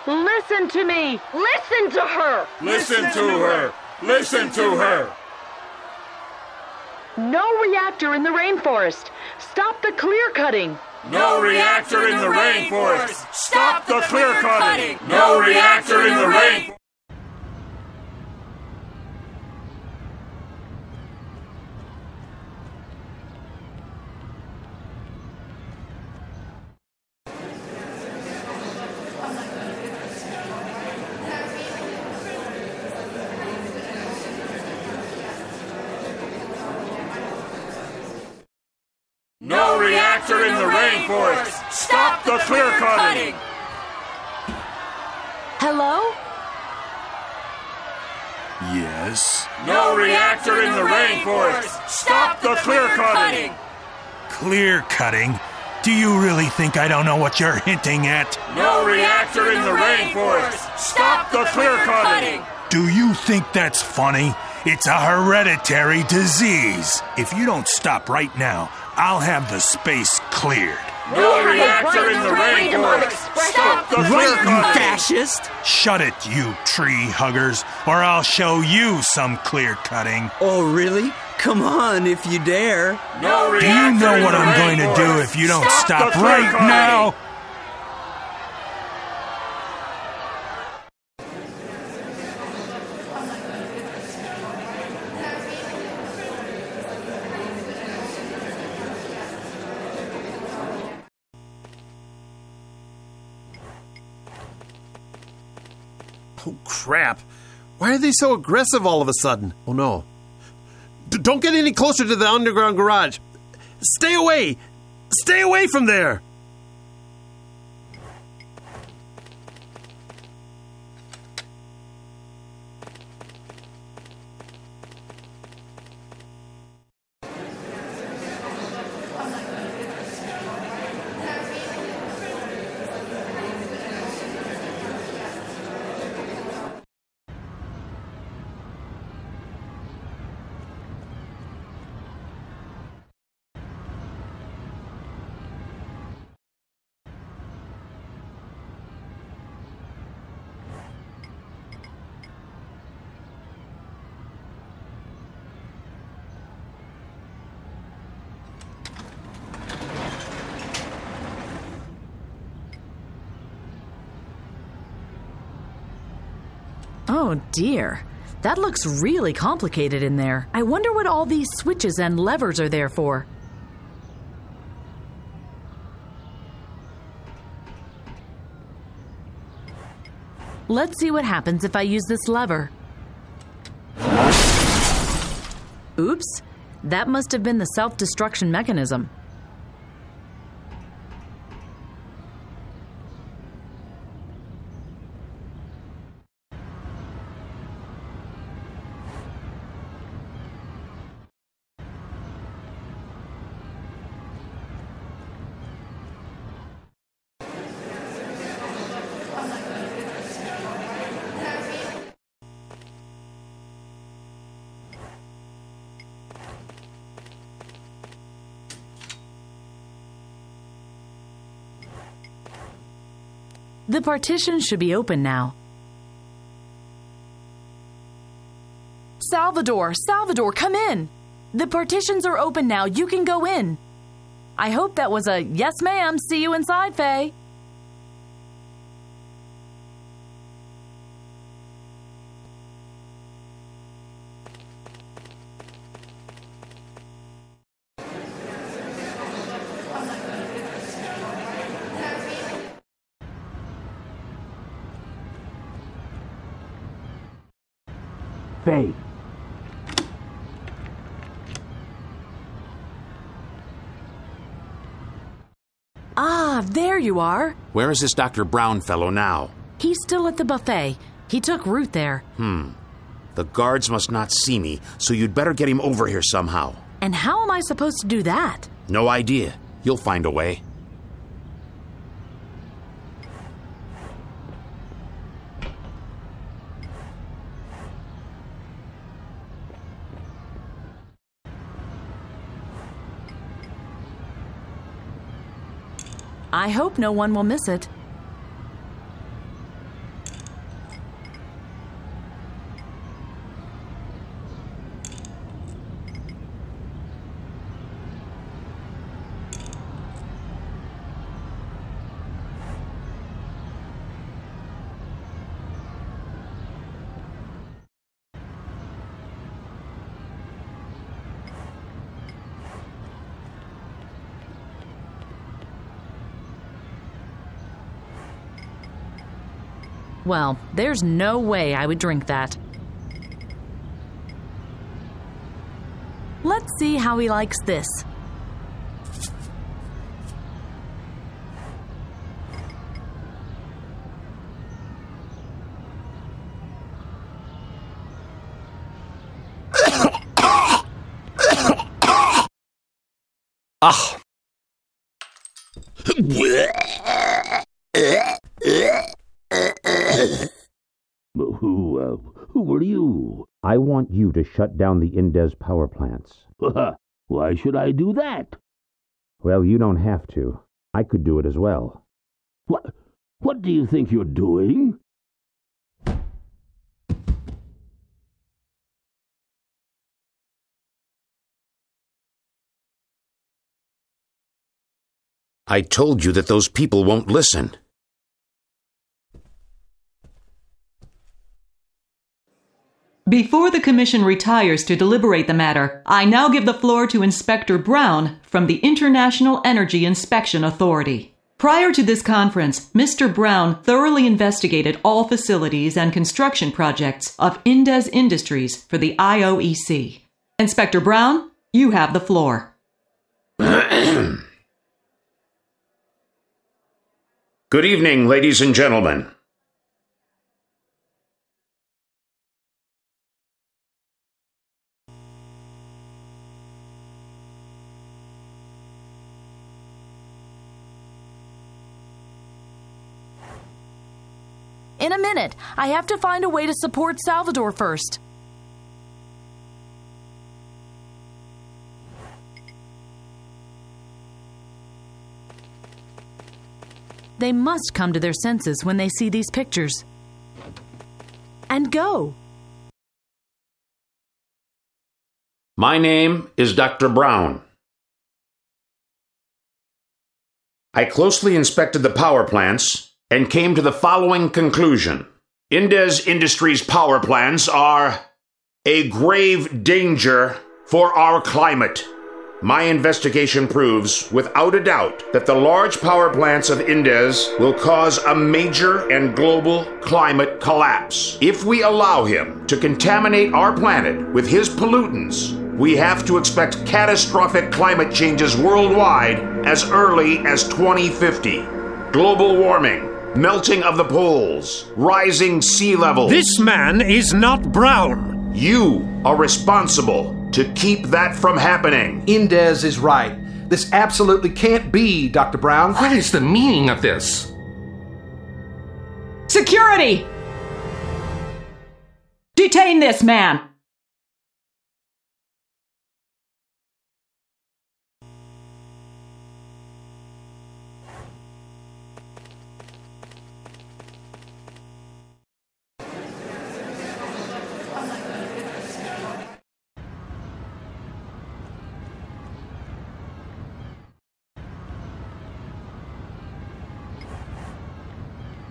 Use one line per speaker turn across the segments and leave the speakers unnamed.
Listen to me! Listen to her!
Listen to her! Listen to her!
No reactor in the rainforest! Stop the clear cutting!
No reactor in the rainforest! Stop the clear cutting! No reactor in the rainforest! No reactor in the rainforest! Stop the clear cutting!
Hello?
Yes?
No reactor in the rainforest! Stop the clear cutting!
Clear cutting? Do you really think I don't know what you're hinting at?
No reactor in the rainforest! Stop the clear cutting!
Do you think that's funny? It's a hereditary disease. If you don't stop right now, I'll have the space cleared.
No reactor in the rainforest! Stop the clear cutting!
You fascist!
Shut it, you tree huggers, or I'll show you some clear cutting.
Oh, really? Come on, if you dare.
No reactor.
Do you know
in
what
the
I'm going to do
rainforest.
if you don't
Stop
stop
the clear
right
cutting.
now?
Oh, crap. Why are they so aggressive all of a sudden? Oh, no. Don't get any closer to the underground garage. Stay away! Stay away from there!
Oh dear. That looks really complicated in there. I wonder what all these switches and levers are there for. Let's see what happens if I use this lever. Oops, that must have been the self-destruction mechanism. The partition should be open now. Salvador, come in! The partitions are open now. You can go in. I hope that was a yes, ma'am. See you inside, Faye.
Faye.
Ah, there you are.
Where is this Dr. Braun fellow now?
He's still at the buffet. He took root there.
The guards must not see me, so you'd better get him over here somehow.
And how am I supposed to do that?
No idea. You'll find a way.
I hope no one will miss it. Well, there's no way I would drink that. Let's see how he likes this.
Ah.
Who are you?
I want you to shut down the Indes power plants.
Why should I do that?
Well, you don't have to. I could do it as well.
What do you think you're doing?
I told you that those people won't listen.
Before the Commission retires to deliberate the matter, I now give the floor to Inspector Braun from the International Energy Inspection Authority. Prior to this conference, Mr. Braun thoroughly investigated all facilities and construction projects of Indes Industries for the IOEC. Inspector Braun, you have the floor.
Good evening, ladies and gentlemen.
In a minute. I have to find a way to support Salvador first. They must come to their senses when they see these pictures. And go.
My name is Dr. Braun. I closely inspected the power plants and came to the following conclusion. Indes Industries power plants are a grave danger for our climate. My investigation proves, without a doubt, that the large power plants of Indes will cause a major and global climate collapse. If we allow him to contaminate our planet with his pollutants, we have to expect catastrophic climate changes worldwide as early as 2050. Global warming, melting of the poles, rising sea levels.
This man is not Braun.
You are responsible to keep that from happening.
Indes is right. This absolutely can't be, Dr. Braun.
What is the meaning of this?
Security! Detain this man!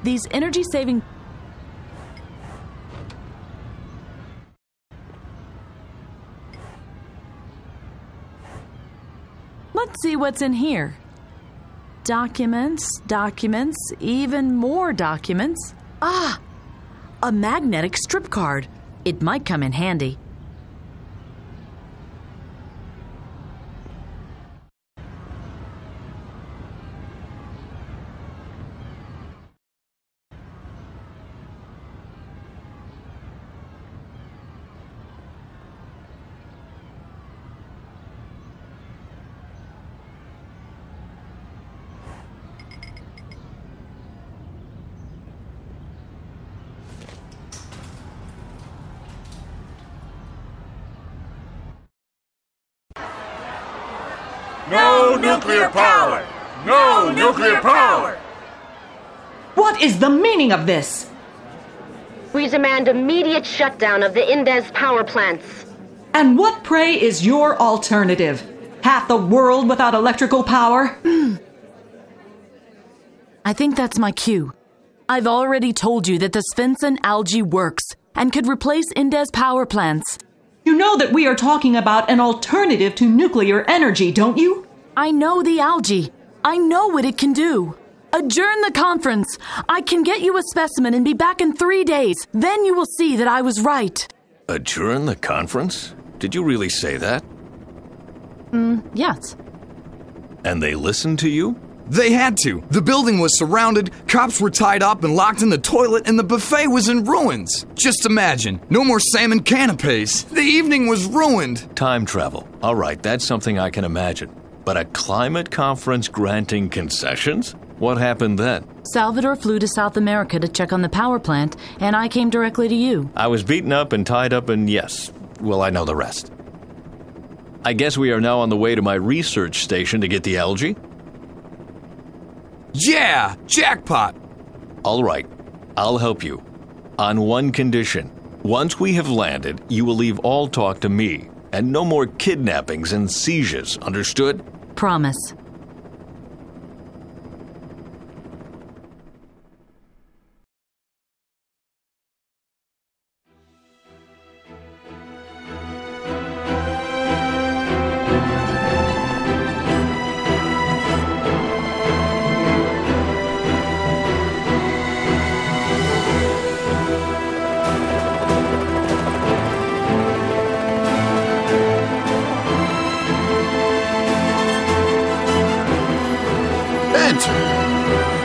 These energy-saving... Let's see what's in here. Documents, even more documents. Ah! A magnetic strip card. It might come in handy.
No nuclear power! No nuclear power!
What is the meaning of this?
We demand immediate shutdown of the Indes power plants.
And what, pray, is your alternative? Half the world without electrical power?
I think that's my cue. I've already told you that the Svensson algae works and could replace Indes power plants.
You know that we are talking about an alternative to nuclear energy, don't you?
I know the algae. I know what it can do. Adjourn the conference. I can get you a specimen and be back in 3 days. Then you will see that I was right.
Adjourn the conference? Did you really say that?
Yes.
And they listened to you?
They had to. The building was surrounded, cops were tied up and locked in the toilet, and the buffet was in ruins. Just imagine, no more salmon canapes. The evening was ruined.
Time travel. All right, that's something I can imagine. But a climate conference granting concessions? What happened then?
Salvador flew to South America to check on the power plant, and I came directly to you.
I was beaten up and tied up and yes, well, I know the rest. I guess we are now on the way to my research station to get the algae?
Yeah! Jackpot!
All right, I'll help you. On one condition. Once we have landed, you will leave all talk to me, and no more kidnappings and sieges, understood?
Promise.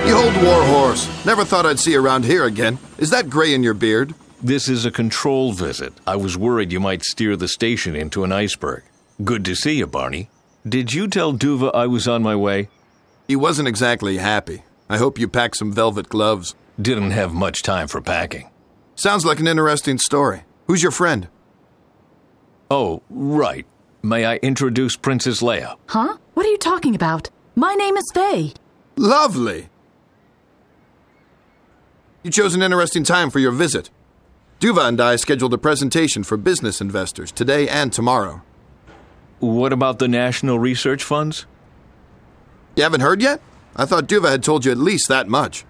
You old war horse. Never thought I'd see you around here again. Is that gray in your beard?
This is a control visit. I was worried you might steer the station into an iceberg. Good to see you, Barney. Did you tell Duva I was on my way?
He wasn't exactly happy. I hope you packed some velvet gloves.
Didn't have much time for packing.
Sounds like an interesting story. Who's your friend?
Oh, right. May I introduce Princess Leia?
Huh? What are you talking about? My name is Faye.
Lovely. You chose an interesting time for your visit. Duva and I scheduled a presentation for business investors today and tomorrow.
What about the national research funds?
You haven't heard yet? I thought Duva had told you at least that much.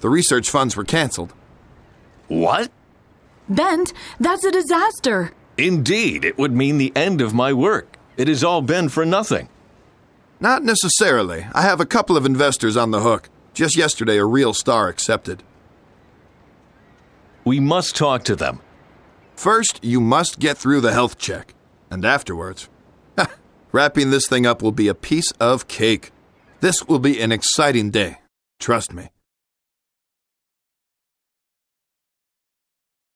The research funds were canceled.
What?
Bent, that's a disaster.
Indeed, it would mean the end of my work. It has all been for nothing.
Not necessarily. I have a couple of investors on the hook. Just yesterday, a real star accepted.
We must talk to them.
First, you must get through the health check. And afterwards, wrapping this thing up will be a piece of cake. This will be an exciting day. Trust me.